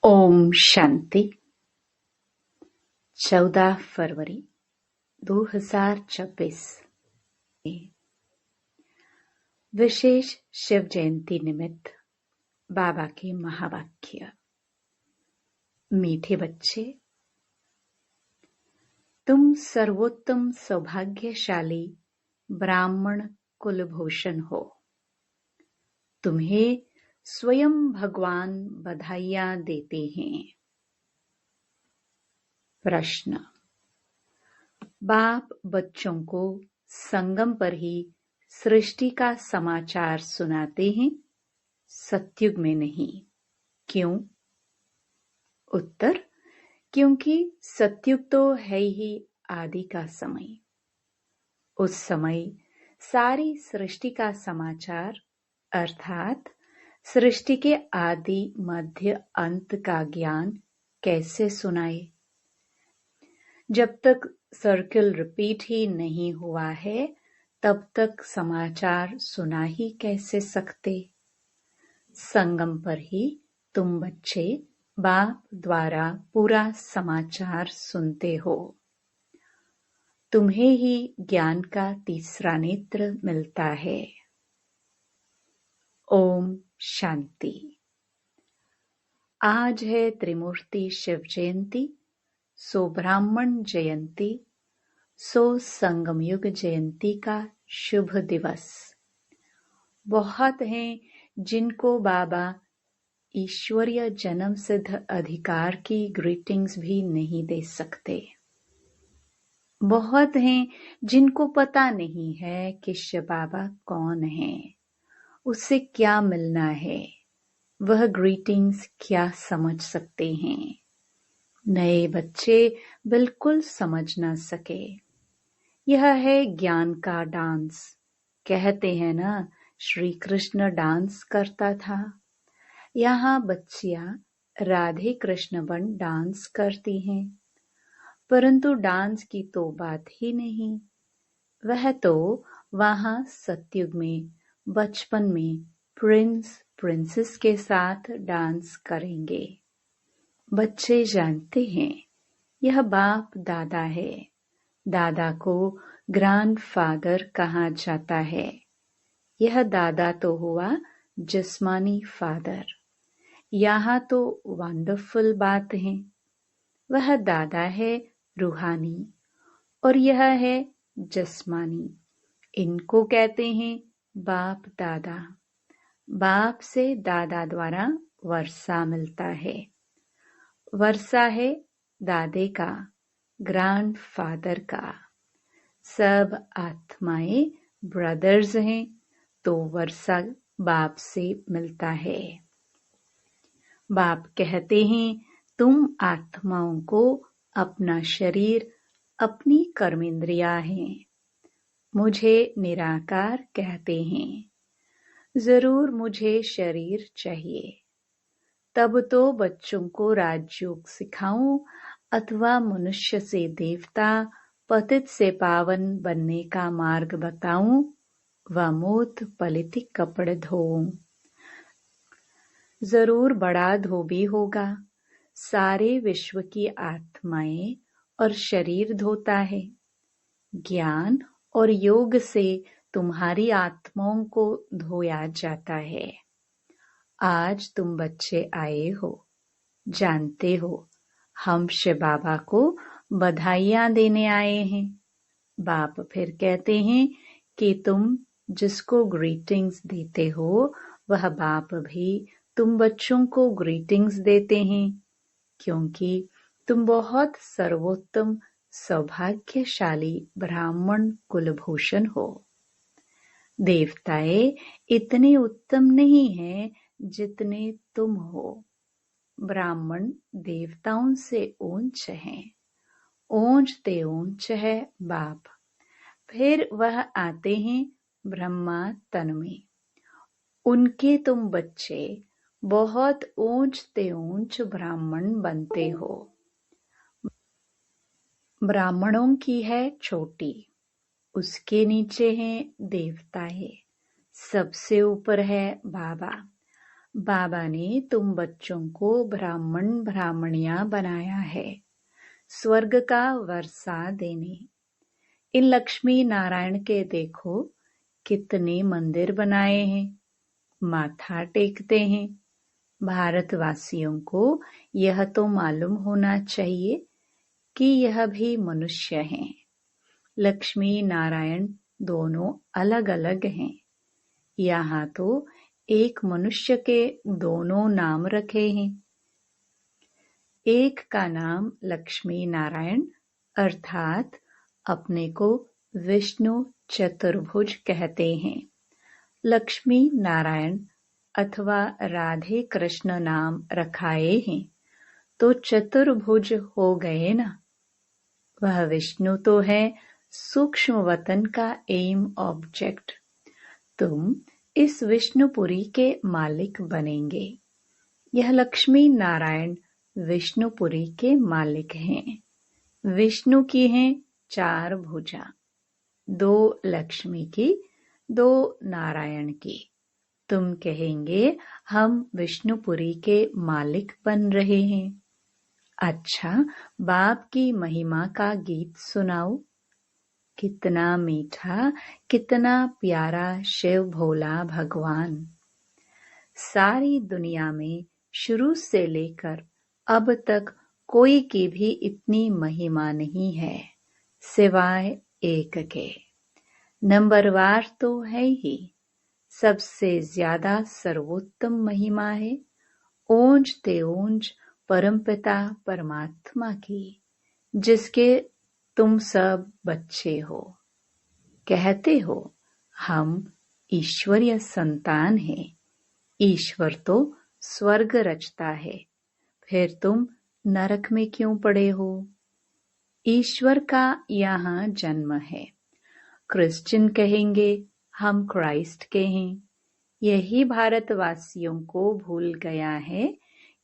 ओम शांति। 14 फरवरी 2026 विशेष शिव जयंती निमित्त बाबा के महावाक्य। मीठे बच्चे, तुम सर्वोत्तम सौभाग्यशाली ब्राह्मण कुलभूषण हो। तुम्हें स्वयं भगवान बधाइयां देते हैं। प्रश्न: बाप बच्चों को संगम पर ही सृष्टि का समाचार सुनाते हैं, सतयुग में नहीं। क्यों? उत्तर: क्योंकि सतयुग तो है ही आदि का समय। उस समय सारी सृष्टि का समाचार अर्थात सृष्टि के आदि मध्य अंत का ज्ञान कैसे सुनाए? जब तक सर्कल रिपीट ही नहीं हुआ है, तब तक समाचार सुना ही कैसे सकते? संगम पर ही तुम बच्चे बाप द्वारा पूरा समाचार सुनते हो। तुम्हें ही ज्ञान का तीसरा नेत्र मिलता है। ओम शांति। आज है त्रिमूर्ति शिव जयंती, सो ब्राह्मण जयंती, सो संगम युग जयंती का शुभ दिवस। बहुत हैं जिनको बाबा ईश्वरीय जन्म सिद्ध अधिकार की ग्रीटिंग्स भी नहीं दे सकते। बहुत हैं जिनको पता नहीं है कि शिव बाबा कौन है, उससे क्या मिलना है, वह ग्रीटिंग्स क्या समझ सकते हैं। नए बच्चे बिल्कुल समझ न सके। यह है ज्ञान का डांस। कहते हैं ना, श्री कृष्ण डांस करता था। यहाँ बच्चियां राधे कृष्ण बन डांस करती हैं, परंतु डांस की तो बात ही नहीं। वह तो वहां सतयुग में बचपन में प्रिंस प्रिंसेस के साथ डांस करेंगे। बच्चे जानते हैं यह बाप दादा है। दादा को ग्रैंडफादर कहा जाता है। यह दादा तो हुआ जिस्मानी फादर। यहाँ तो वंडरफुल बात है। वह दादा है रूहानी और यह है जिस्मानी। इनको कहते हैं बाप दादा। बाप से दादा द्वारा वर्षा मिलता है। वर्षा है दादे का, ग्रैंडफादर का। सब आत्माएं ब्रदर्स हैं, तो वर्षा बाप से मिलता है। बाप कहते हैं तुम आत्माओं को अपना शरीर, अपनी कर्मेंद्रियां हैं। मुझे निराकार कहते हैं। जरूर मुझे शरीर चाहिए। तब तो बच्चों को राजयोग सिखाऊं अथवा मनुष्य से देवता, पतित से पावन बनने का मार्ग बताऊं व मोत पलित कपड़े धोऊं। जरूर बड़ा धोबी होगा। सारे विश्व की आत्माएं और शरीर धोता है। ज्ञान और योग से तुम्हारी आत्माओं को धोया जाता है। आज तुम बच्चे आए हो, जानते हो हम शिव बाबा को बधाइयां देने आए हैं। बाप फिर कहते हैं कि तुम जिसको ग्रीटिंग्स देते हो, वह बाप भी तुम बच्चों को ग्रीटिंग्स देते हैं, क्योंकि तुम बहुत सर्वोत्तम सौभाग्यशाली ब्राह्मण कुलभूषण हो। देवताएं इतने उत्तम नहीं हैं जितने तुम हो। ब्राह्मण देवताओं से ऊंच हैं। ऊंचते ऊंच है बाप। फिर वह आते हैं ब्रह्मा तन में। उनके तुम बच्चे बहुत ऊंचते ऊंच ब्राह्मण बनते हो। ब्राह्मणों की है छोटी, उसके नीचे हैं देवताएं, सबसे ऊपर है बाबा। बाबा ने तुम बच्चों को ब्राह्मण ब्राह्मणियां बनाया है स्वर्ग का वर्षा देने। इन लक्ष्मी नारायण के देखो कितने मंदिर बनाए हैं, माथा टेकते हैं। भारतवासियों को यह तो मालूम होना चाहिए कि यह भी मनुष्य हैं। लक्ष्मी नारायण दोनों अलग अलग हैं। यहाँ तो एक मनुष्य के दोनों नाम रखे हैं। एक का नाम लक्ष्मी नारायण अर्थात अपने को विष्णु चतुर्भुज कहते हैं। लक्ष्मी नारायण अथवा राधे कृष्ण नाम रखाए हैं तो चतुर्भुज हो गए ना। वह विष्णु तो है सूक्ष्म वतन का एम ऑब्जेक्ट। तुम इस विष्णुपुरी के मालिक बनेंगे। यह लक्ष्मी नारायण विष्णुपुरी के मालिक हैं। विष्णु की हैं 4 भुजा, 2 लक्ष्मी की, 2 नारायण की। तुम कहेंगे हम विष्णुपुरी के मालिक बन रहे हैं। अच्छा, बाप की महिमा का गीत सुनाओ। कितना मीठा, कितना प्यारा शिव भोला भगवान। सारी दुनिया में शुरू से लेकर अब तक कोई की भी इतनी महिमा नहीं है सिवाय एक के। नंबरवार तो है ही, सबसे ज्यादा सर्वोत्तम महिमा है ओंज तेओंज परमपिता परमात्मा की, जिसके तुम सब बच्चे हो। कहते हो हम ईश्वरीय संतान हैं। ईश्वर तो स्वर्ग रचता है, फिर तुम नरक में क्यों पड़े हो? ईश्वर का यहाँ जन्म है। क्रिश्चियन कहेंगे हम क्राइस्ट के हैं। यही भारतवासियों को भूल गया है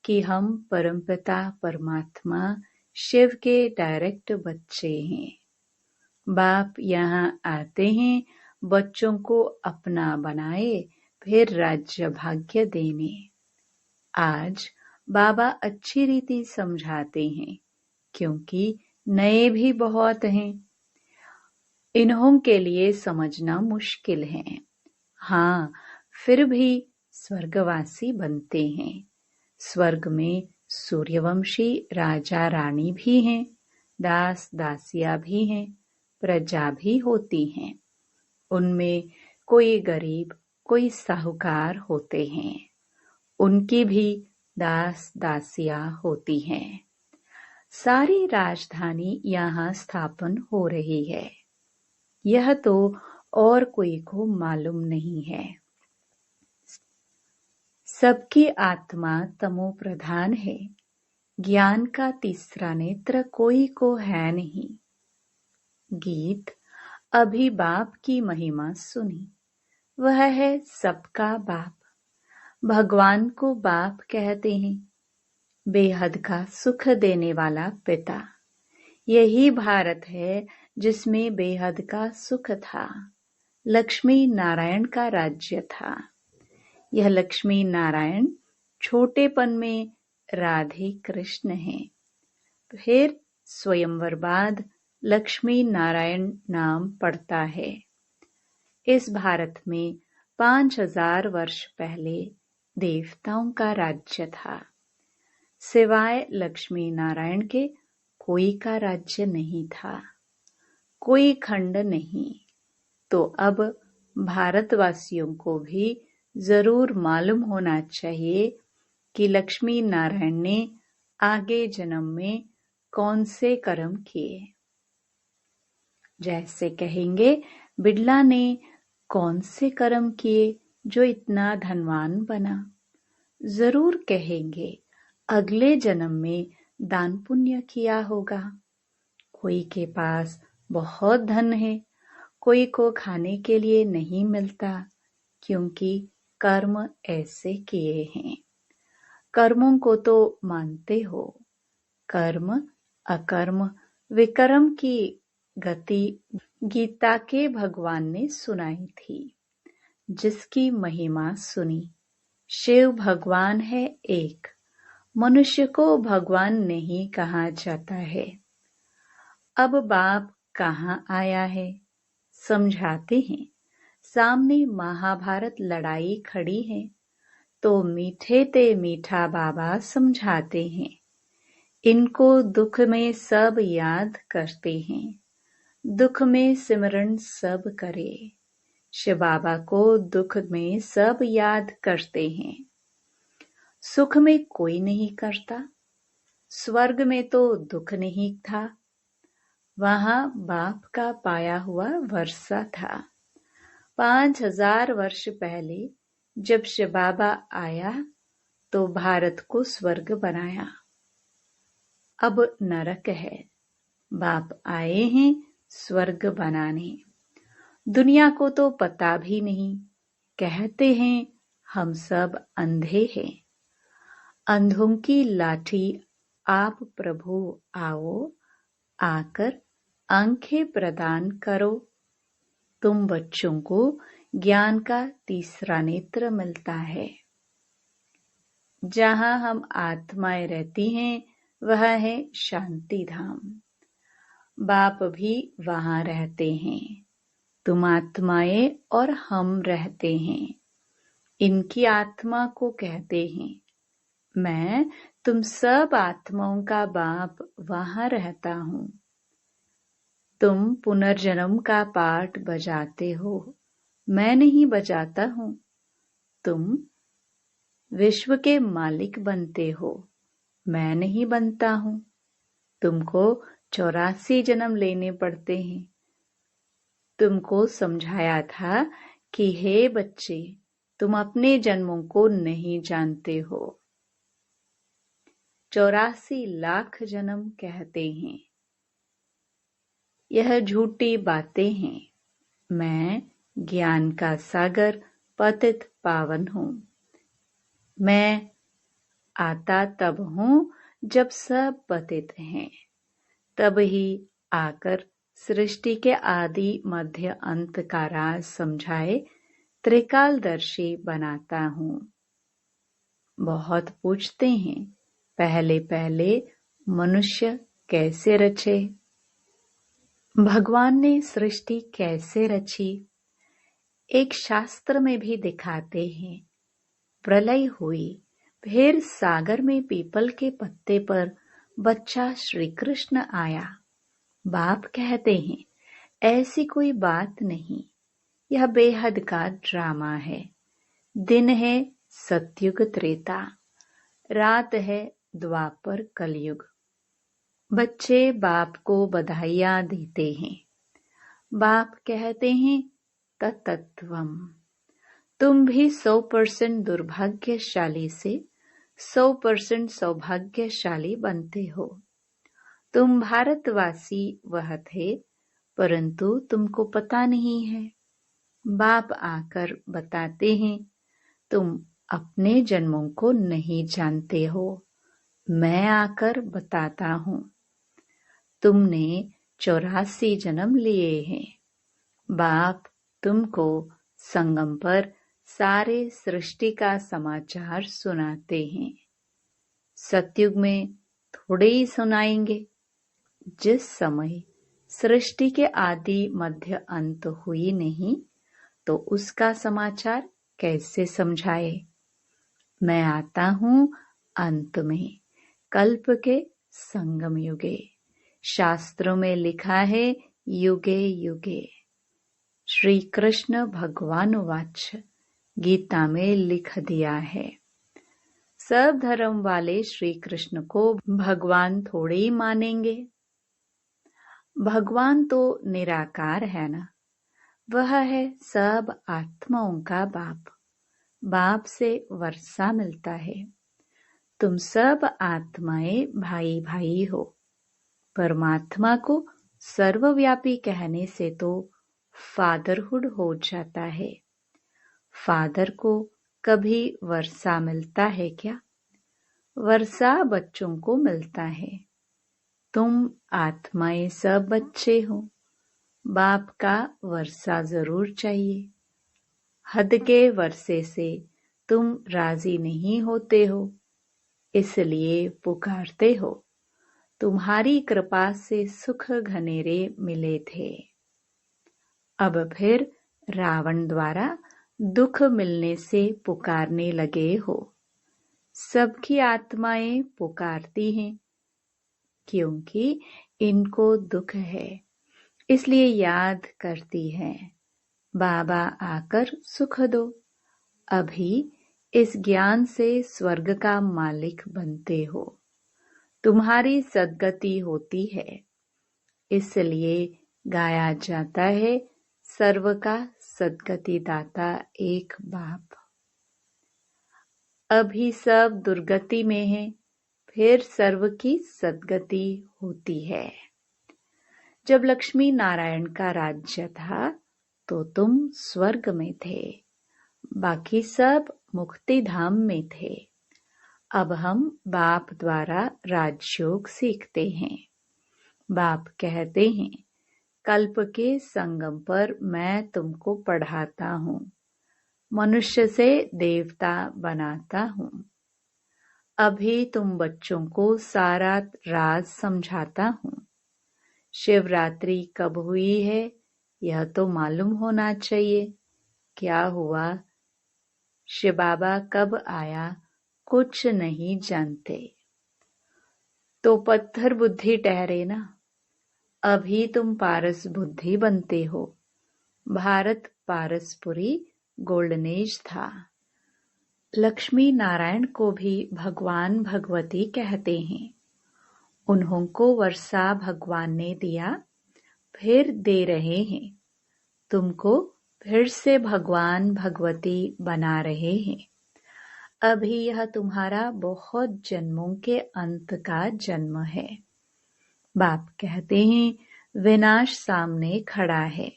कि हम परमपिता परमात्मा शिव के डायरेक्ट बच्चे हैं। बाप यहाँ आते हैं बच्चों को अपना बनाए, फिर राज्य भाग्य देने। आज बाबा अच्छी रीति समझाते हैं क्योंकि नए भी बहुत हैं। इन्हों के लिए समझना मुश्किल है। हाँ, फिर भी स्वर्गवासी बनते हैं। स्वर्ग में सूर्यवंशी राजा रानी भी हैं, दास दासियां भी हैं, प्रजा भी होती हैं। उनमें कोई गरीब कोई साहूकार होते हैं, उनकी भी दास दासियां होती हैं। सारी राजधानी यहाँ स्थापन हो रही है। यह तो और कोई को मालूम नहीं है। सबकी आत्मा तमो प्रधान है। ज्ञान का तीसरा नेत्र कोई को है नहीं। गीत अभी बाप की महिमा सुनी। वह है सबका बाप। भगवान को बाप कहते हैं, बेहद का सुख देने वाला पिता। यही भारत है जिसमें बेहद का सुख था। लक्ष्मी नारायण का राज्य था। यह लक्ष्मी नारायण छोटेपन में राधे कृष्ण हैं। फिर स्वयंवर बाद लक्ष्मी नारायण नाम पड़ता है। इस भारत में 5000 वर्ष पहले देवताओं का राज्य था। सिवाय लक्ष्मी नारायण के कोई का राज्य नहीं था, कोई खंड नहीं। तो अब भारतवासियों को भी जरूर मालूम होना चाहिए कि लक्ष्मी नारायण ने आगे जन्म में कौन से कर्म किए। जैसे कहेंगे बिड़ला ने कौन से कर्म किए जो इतना धनवान बना। जरूर कहेंगे अगले जन्म में दान पुण्य किया होगा। कोई के पास बहुत धन है, कोई को खाने के लिए नहीं मिलता क्योंकि कर्म ऐसे किए हैं। कर्मों को तो मानते हो। कर्म अकर्म विकर्म की गति गीता के भगवान ने सुनाई थी, जिसकी महिमा सुनी शिव भगवान है एक, मनुष्य को भगवान नहीं कहा जाता है। अब बाप कहाँ आया है, समझाते हैं। सामने महाभारत लड़ाई खड़ी है, तो मीठे ते मीठा बाबा समझाते हैं। इनको दुख में सब याद करते हैं, दुख में सिमरन सब करे। शिव बाबा को दुख में सब याद करते हैं। सुख में कोई नहीं करता, स्वर्ग में तो दुख नहीं था, वहां बाप का पाया हुआ वर्षा था। 5000 वर्ष पहले जब शिव बाबा आया तो भारत को स्वर्ग बनाया। अब नरक है, बाप आए हैं स्वर्ग बनाने। दुनिया को तो पता भी नहीं, कहते हैं हम सब अंधे हैं। अंधों की लाठी आप प्रभु आओ, आकर आंखें प्रदान करो। तुम बच्चों को ज्ञान का तीसरा नेत्र मिलता है। जहां हम आत्माएं रहती हैं वह है शांति धाम। बाप भी वहां रहते हैं। तुम आत्माएं और हम रहते हैं। इनकी आत्मा को कहते हैं मैं तुम सब आत्माओं का बाप वहां रहता हूं। तुम पुनर्जन्म का पाठ बजाते हो, मैं नहीं बजाता हूं। तुम विश्व के मालिक बनते हो, मैं नहीं बनता हूं। तुमको 84 जन्म लेने पड़ते हैं। तुमको समझाया था कि हे बच्चे, तुम अपने जन्मों को नहीं जानते हो। 84 लाख जन्म कहते हैं, यह झूठी बातें हैं। मैं ज्ञान का सागर पतित पावन हूँ। मैं आता तब हूँ जब सब पतित हैं, तब ही आकर सृष्टि के आदि मध्य अंत का राज समझाए त्रिकालदर्शी बनाता हूँ। बहुत पूछते हैं पहले पहले मनुष्य कैसे रचे, भगवान ने सृष्टि कैसे रची। एक शास्त्र में भी दिखाते हैं। प्रलय हुई, फिर सागर में पीपल के पत्ते पर बच्चा श्री कृष्ण आया। बाप कहते हैं ऐसी कोई बात नहीं, यह बेहद का ड्रामा है। दिन है सतयुग त्रेता, रात है द्वापर कलयुग। बच्चे बाप को बधाइयां देते हैं। बाप कहते हैं तत्त्वम। तुम भी 100% दुर्भाग्यशाली से 100% सौभाग्यशाली बनते हो। तुम भारतवासी वह थे, परंतु तुमको पता नहीं है। बाप आकर बताते हैं तुम अपने जन्मों को नहीं जानते हो, मैं आकर बताता हूँ। तुमने 84 जन्म लिए हैं। बाप तुमको संगम पर सारे सृष्टि का समाचार सुनाते हैं। सतयुग में थोड़े ही सुनाएंगे। जिस समय सृष्टि के आदि मध्य अंत हुई नहीं, तो उसका समाचार कैसे समझाए। मैं आता हूँ अंत में, कल्प के संगम युगे। शास्त्रों में लिखा है युगे युगे। श्री कृष्ण भगवान वाच गीता में लिख दिया है। सब धर्म वाले श्री कृष्ण को भगवान थोड़े ही मानेंगे। भगवान तो निराकार है ना, वह है सब आत्माओं का बाप। बाप से वर्षा मिलता है। तुम सब आत्माएं भाई भाई हो। परमात्मा को सर्वव्यापी कहने से तो फादरहुड हो जाता है। फादर को कभी वर्षा मिलता है क्या? वर्षा बच्चों को मिलता है। तुम आत्माएं सब बच्चे हो। बाप का वर्षा जरूर चाहिए। हद के वर्षे से तुम राजी नहीं होते हो, इसलिए पुकारते हो। तुम्हारी कृपा से सुख घनेरे मिले थे। अब फिर रावण द्वारा दुख मिलने से पुकारने लगे हो। सबकी आत्माएं पुकारती हैं, क्योंकि इनको दुख है, इसलिए याद करती हैं। बाबा आकर सुख दो। अभी इस ज्ञान से स्वर्ग का मालिक बनते हो। तुम्हारी सद्गति होती है, इसलिए गाया जाता है, सर्व का सद्गति दाता एक बाप। अभी सब दुर्गति में है, फिर सर्व की सद्गति होती है। जब लक्ष्मी नारायण का राज्य था तो तुम स्वर्ग में थे, बाकी सब मुक्ति धाम में थे। अब हम बाप द्वारा राजयोग सीखते हैं। बाप कहते हैं, कल्प के संगम पर मैं तुमको पढ़ाता हूँ, मनुष्य से देवता बनाता हूँ। अभी तुम बच्चों को सारा राज समझाता हूँ। शिवरात्रि कब हुई है यह तो मालूम होना चाहिए। क्या हुआ, शिव बाबा कब आया, कुछ नहीं जानते तो पत्थर बुद्धि ठहरे ना। अभी तुम पारस बुद्धि बनते हो। भारत पारसपुरी गोल्डन एज था। लक्ष्मी नारायण को भी भगवान भगवती कहते हैं। उन्हों को वर्षा भगवान ने दिया, फिर दे रहे हैं। तुमको फिर से भगवान भगवती बना रहे हैं। अभी यह तुम्हारा बहुत जन्मों के अंत का जन्म है। बाप कहते हैं, विनाश सामने खड़ा है।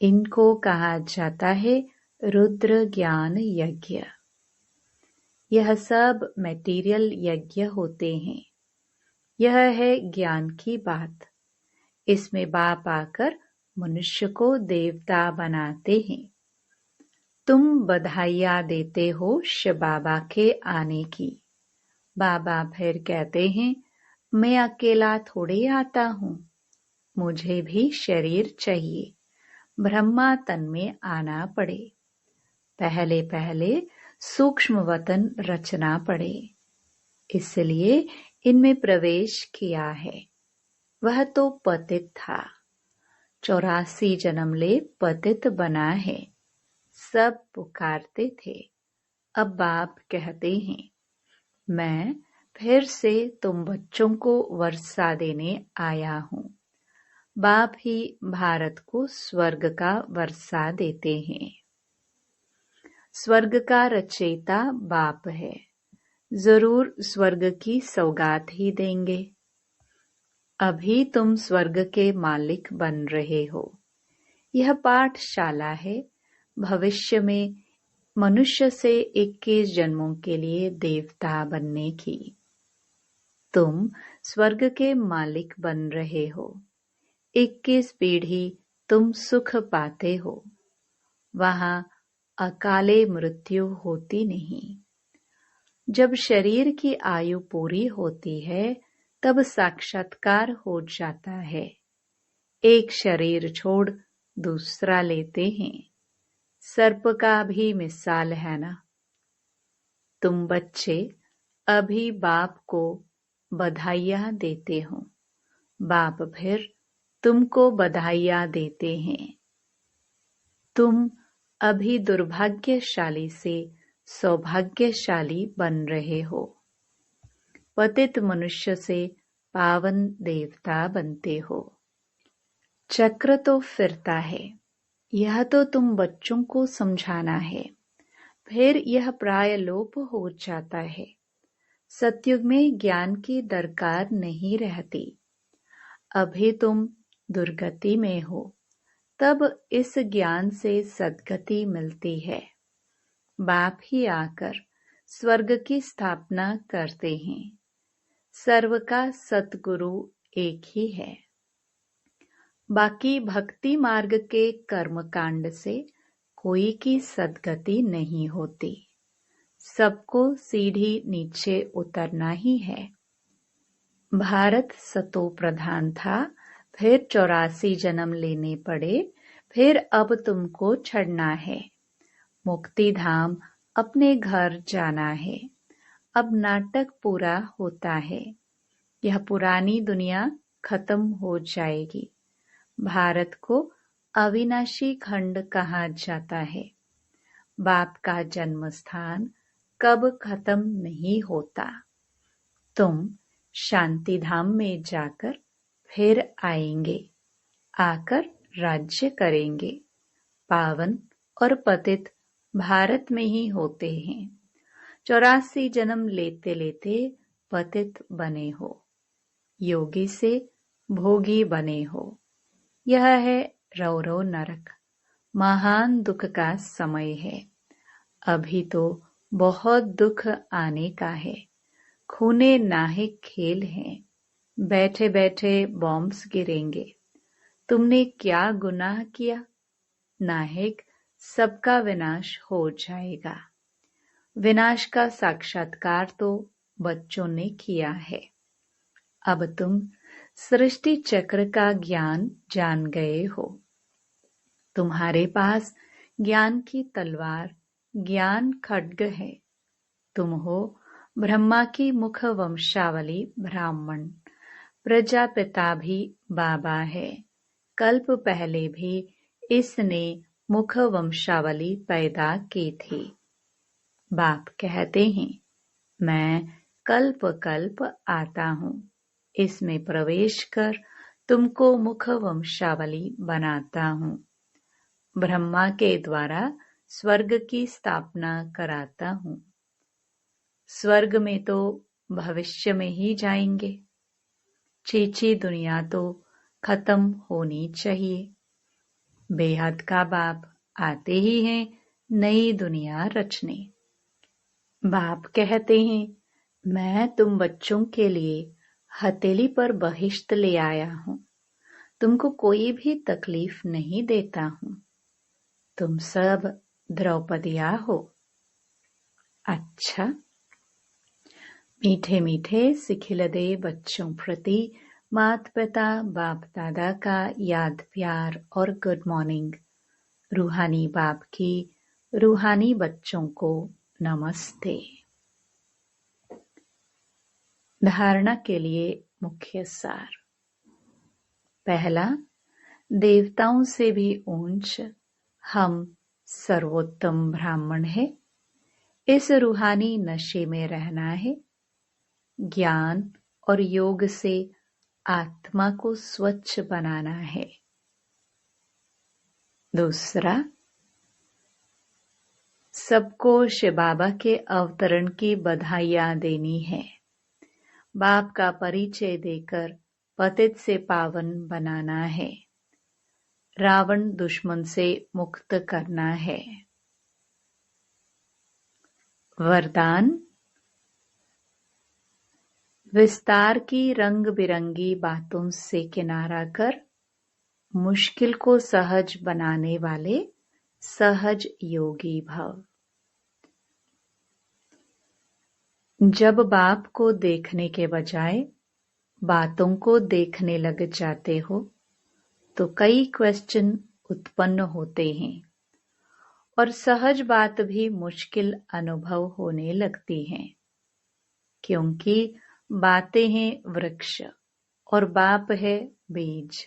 इनको कहा जाता है रुद्र ज्ञान यज्ञ। यह सब मटेरियल यज्ञ होते हैं। यह है ज्ञान की बात। इसमें बाप आकर मनुष्य को देवता बनाते हैं। तुम बधाइयाँ देते हो शिव बाबा के आने की। बाबा फिर कहते हैं, मैं अकेला थोड़े आता हूँ, मुझे भी शरीर चाहिए। ब्रह्मा तन में आना पड़े। पहले पहले सूक्ष्म वतन रचना पड़े, इसलिए इनमें प्रवेश किया है। वह तो पतित था, 84 जन्म ले पतित बना है। सब पुकारते थे। अब बाप कहते हैं, मैं फिर से तुम बच्चों को वर्षा देने आया हूँ। बाप ही भारत को स्वर्ग का वर्षा देते हैं। स्वर्ग का रचयिता बाप है। जरूर स्वर्ग की सौगात ही देंगे। अभी तुम स्वर्ग के मालिक बन रहे हो। यह पाठशाला है। भविष्य में मनुष्य से 21 जन्मों के लिए देवता बनने की। तुम स्वर्ग के मालिक बन रहे हो। 21 पीढ़ी तुम सुख पाते हो। वहां अकाले मृत्यु होती नहीं। जब शरीर की आयु पूरी होती है तब साक्षात्कार हो जाता है। एक शरीर छोड़ दूसरा लेते हैं। सर्प का भी मिसाल है ना। तुम बच्चे अभी बाप को बधाइयाँ देते हो। बाप फिर तुमको बधाइयाँ देते हैं। तुम अभी दुर्भाग्यशाली से सौभाग्यशाली बन रहे हो। पतित मनुष्य से पावन देवता बनते हो। चक्र तो फिरता है। यह तो तुम बच्चों को समझाना है। फिर यह प्राय लोप हो जाता है। सतयुग में ज्ञान की दरकार नहीं रहती। अभी तुम दुर्गति में हो, तब इस ज्ञान से सद्गति मिलती है। बाप ही आकर स्वर्ग की स्थापना करते हैं। सर्व का सतगुरु एक ही है। बाकी भक्ति मार्ग के कर्म कांड से कोई की सद्गति नहीं होती। सबको सीढ़ी नीचे उतरना ही है। भारत सतो प्रधान था, फिर 84 जन्म लेने पड़े, फिर अब तुमको छड़ना है। मुक्ति धाम अपने घर जाना है। अब नाटक पूरा होता है। यह पुरानी दुनिया खत्म हो जाएगी। भारत को अविनाशी खंड कहा जाता है। बाप का जन्म स्थान कब खत्म नहीं होता। तुम शांति धाम में जाकर फिर आएंगे, आकर राज्य करेंगे। पावन और पतित भारत में ही होते हैं। 84 जन्म लेते लेते पतित बने हो, योगी से भोगी बने हो। यह है रौरव नरक, महान दुख का समय है। अभी तो बहुत दुख आने का है। खूने नाहिक खेल हैं। बैठे बैठे बॉम्ब्स गिरेंगे। तुमने क्या गुनाह किया? नाहिक सबका विनाश हो जाएगा। विनाश का साक्षात्कार तो बच्चों ने किया है। अब तुम सृष्टि चक्र का ज्ञान जान गए हो। तुम्हारे पास ज्ञान की तलवार, ज्ञान खड्ग है। तुम हो ब्रह्मा की मुख वंशावली ब्राह्मण। प्रजापिता भी बाबा है। कल्प पहले भी इसने मुख वंशावली पैदा की थी। बाप कहते हैं, मैं कल्प कल्प आता हूँ। इसमें प्रवेश कर तुमको मुख वंशावली बनाता हूँ। ब्रह्मा के द्वारा स्वर्ग की स्थापना कराता हूँ। स्वर्ग में तो भविष्य में ही जाएंगे। चीची दुनिया तो खत्म होनी चाहिए। बेहद का बाप आते ही हैं नई दुनिया रचने। बाप कहते हैं, मैं तुम बच्चों के लिए हथेली पर बहिश्त ले आया हूँ। तुमको कोई भी तकलीफ नहीं देता हूँ। तुम सब द्रौपदिया हो। अच्छा, मीठे मीठे सिखिलदे बच्चों प्रति माता पिता बाप दादा का याद प्यार और गुड मॉर्निंग। रूहानी बाप की रूहानी बच्चों को नमस्ते। धारणा के लिए मुख्य सार। पहला, देवताओं से भी ऊंच हम सर्वोत्तम ब्राह्मण है। इस रूहानी नशे में रहना है। ज्ञान और योग से आत्मा को स्वच्छ बनाना है। दूसरा, सबको शिव बाबा के अवतरण की बधाइयां देनी है। बाप का परिचय देकर पतित से पावन बनाना है। रावण दुश्मन से मुक्त करना है। वरदान, विस्तार की रंग बिरंगी बातों से किनारा कर मुश्किल को सहज बनाने वाले सहज योगी भव। जब बाप को देखने के बजाय बातों को देखने लग जाते हो तो कई क्वेश्चन उत्पन्न होते हैं और सहज बात भी मुश्किल अनुभव होने लगती हैं, क्योंकि बातें हैं वृक्ष और बाप है बीज।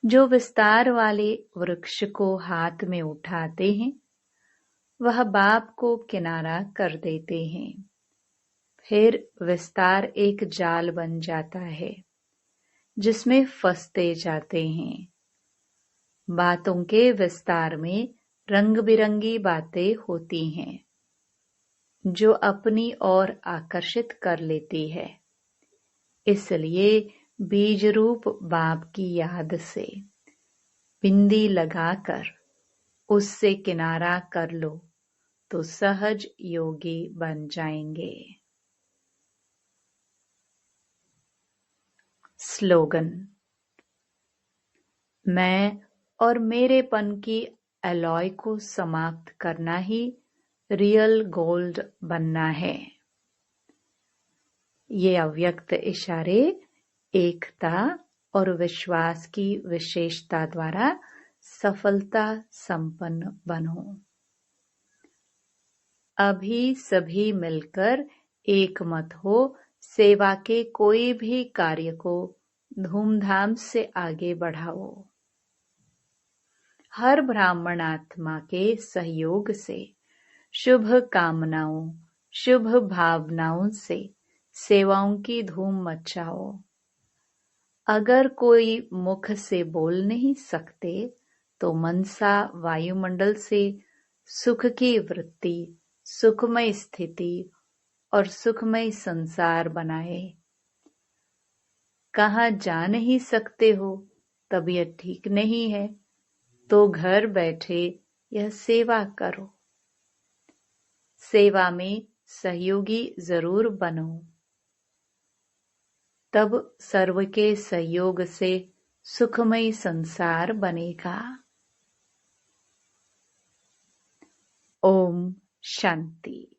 जो विस्तार वाले वृक्ष को हाथ में उठाते हैं वह बाप को किनारा कर देते हैं। फिर विस्तार एक जाल बन जाता है जिसमें फंसते जाते हैं। बातों के विस्तार में रंग बिरंगी बातें होती हैं जो अपनी ओर आकर्षित कर लेती है। इसलिए बीज रूप बाप की याद से बिंदी लगाकर उससे किनारा कर लो तो सहज योगी बन जाएंगे। स्लोगन, मैं और मेरेपन की अलॉय को समाप्त करना ही रियल गोल्ड बनना है। ये अव्यक्त इशारे एकता और विश्वास की विशेषता द्वारा सफलता संपन्न बनो। अभी सभी मिलकर एक मत हो, सेवा के कोई भी कार्य को धूमधाम से आगे बढ़ाओ। हर ब्राह्मण आत्मा के सहयोग से, शुभ कामनाओं, शुभ भावनाओं से सेवाओं की धूम मचाओ। अगर कोई मुख से बोल नहीं सकते तो मनसा वायुमंडल से सुख की वृत्ति, सुखमय स्थिति और सुखमय संसार बनाए। कहाँ जा नहीं सकते हो, तबीयत ठीक नहीं है, तो घर बैठे यह सेवा करो। सेवा में सहयोगी जरूर बनो, तब सर्व के सहयोग से सुखमय संसार बनेगा। ओम शांति।